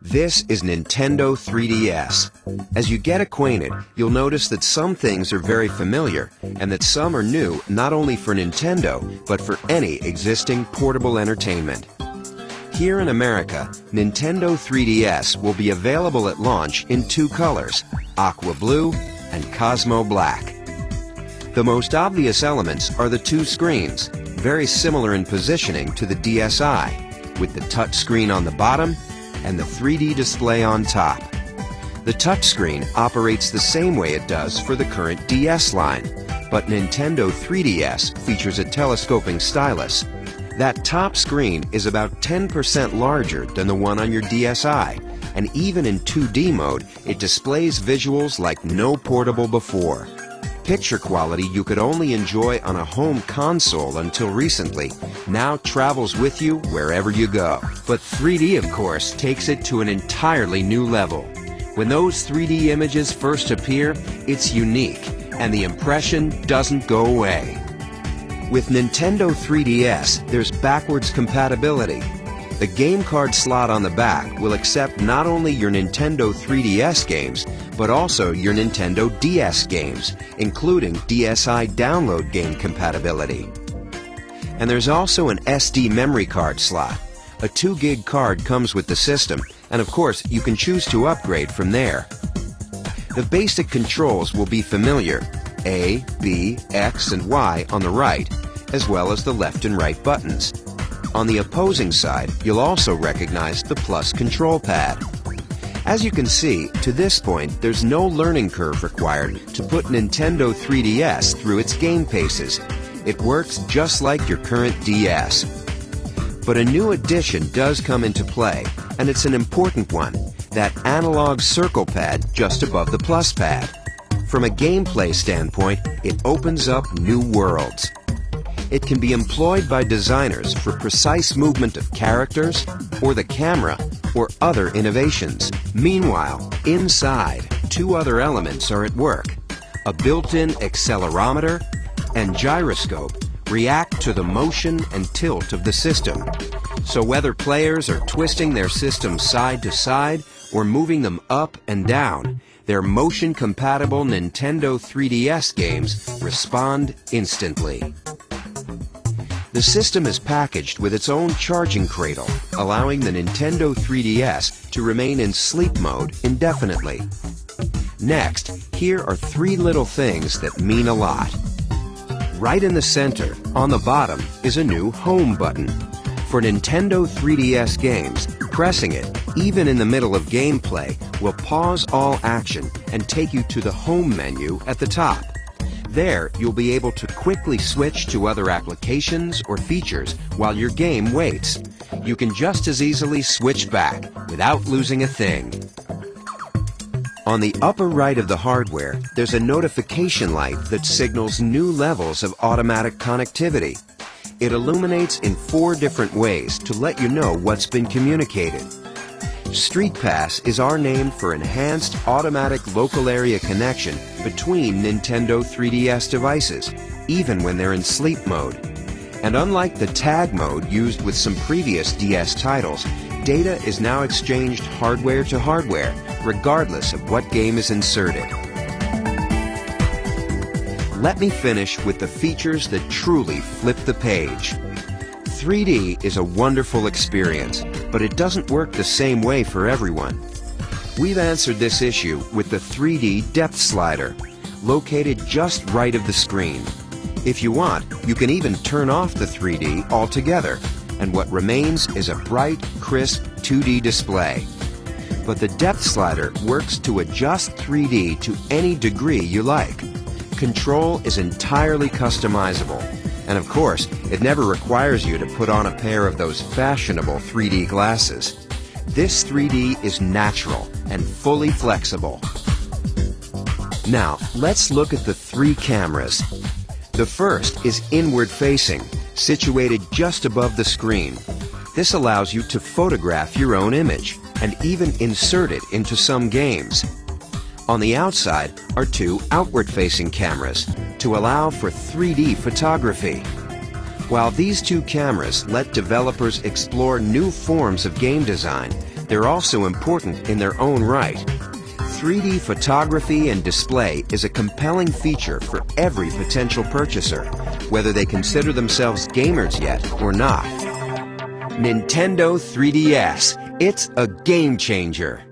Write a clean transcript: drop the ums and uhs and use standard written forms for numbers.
This is Nintendo 3DS. As you get acquainted, you'll notice that some things are very familiar, and that some are new not only for Nintendo, but for any existing portable entertainment. Here in America, Nintendo 3DS will be available at launch in two colors, Aqua Blue and Cosmo Black. The most obvious elements are the two screens, very similar in positioning to the DSi, with the touch screen on the bottom and the 3D display on top. The touchscreen operates the same way it does for the current DS line, but Nintendo 3DS features a telescoping stylus. That top screen is about 10% larger than the one on your DSi, and even in 2D mode, it displays visuals like no portable before. Picture quality you could only enjoy on a home console until recently now travels with you wherever you go. But 3D, of course, takes it to an entirely new level. When those 3D images first appear, it's unique, and the impression doesn't go away. With Nintendo 3DS, there's backwards compatibility. The game card slot on the back will accept not only your Nintendo 3DS games, but also your Nintendo DS games, including DSi download game compatibility. And there's also an SD memory card slot. A 2 gig card comes with the system, and of course you can choose to upgrade from there. The basic controls will be familiar: A, B, X, and Y on the right, as well as the left and right buttons. On the opposing side, you'll also recognize the plus control pad. As you can see, to this point, there's no learning curve required to put Nintendo 3DS through its game paces. It works just like your current DS. But a new addition does come into play, and it's an important one: that analog circle pad just above the plus pad. From a gameplay standpoint, it opens up new worlds. It can be employed by designers for precise movement of characters, or the camera, or other innovations. Meanwhile, inside, two other elements are at work. A built-in accelerometer and gyroscope react to the motion and tilt of the system. So whether players are twisting their system side to side or moving them up and down, their motion-compatible Nintendo 3DS games respond instantly. The system is packaged with its own charging cradle, allowing the Nintendo 3DS to remain in sleep mode indefinitely. Next, here are three little things that mean a lot. Right in the center, on the bottom, is a new Home button. For Nintendo 3DS games, pressing it, even in the middle of gameplay, will pause all action and take you to the Home menu at the top. There, you'll be able to quickly switch to other applications or features while your game waits. You can just as easily switch back without losing a thing. On the upper right of the hardware, there's a notification light that signals new levels of automatic connectivity. It illuminates in 4 different ways to let you know what's been communicated. Street Pass is our name for enhanced automatic local area connection between Nintendo 3DS devices, even when they're in sleep mode. And unlike the tag mode used with some previous DS titles, data is now exchanged hardware to hardware, regardless of what game is inserted. Let me finish with the features that truly flip the page. 3D is a wonderful experience, but it doesn't work the same way for everyone. We've answered this issue with the 3D depth slider, located just right of the screen. If you want, you can even turn off the 3D altogether, and what remains is a bright, crisp 2D display. But the depth slider works to adjust 3D to any degree you like. Control is entirely customizable. And of course, it never requires you to put on a pair of those fashionable 3D glasses. This 3D is natural and fully flexible. Now, let's look at the 3 cameras. The first is inward-facing, situated just above the screen. This allows you to photograph your own image and even insert it into some games. On the outside are 2 outward-facing cameras to allow for 3D photography. While these 2 cameras let developers explore new forms of game design, they're also important in their own right. 3D photography and display is a compelling feature for every potential purchaser, whether they consider themselves gamers yet or not. Nintendo 3DS. It's a game changer.